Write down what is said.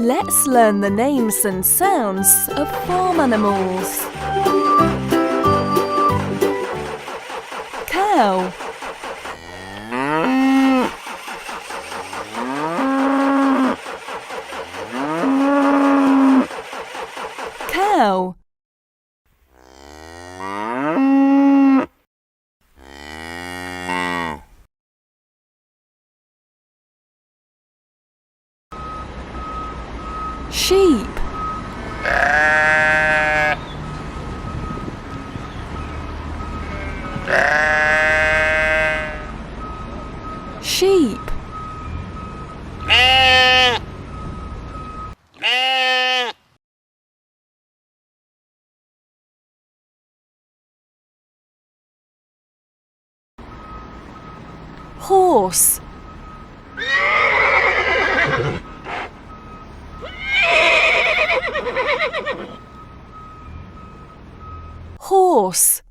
Let's learn the names and sounds of farm animals. Cow. Cow. Sheep. Sheep. Horse. Horse.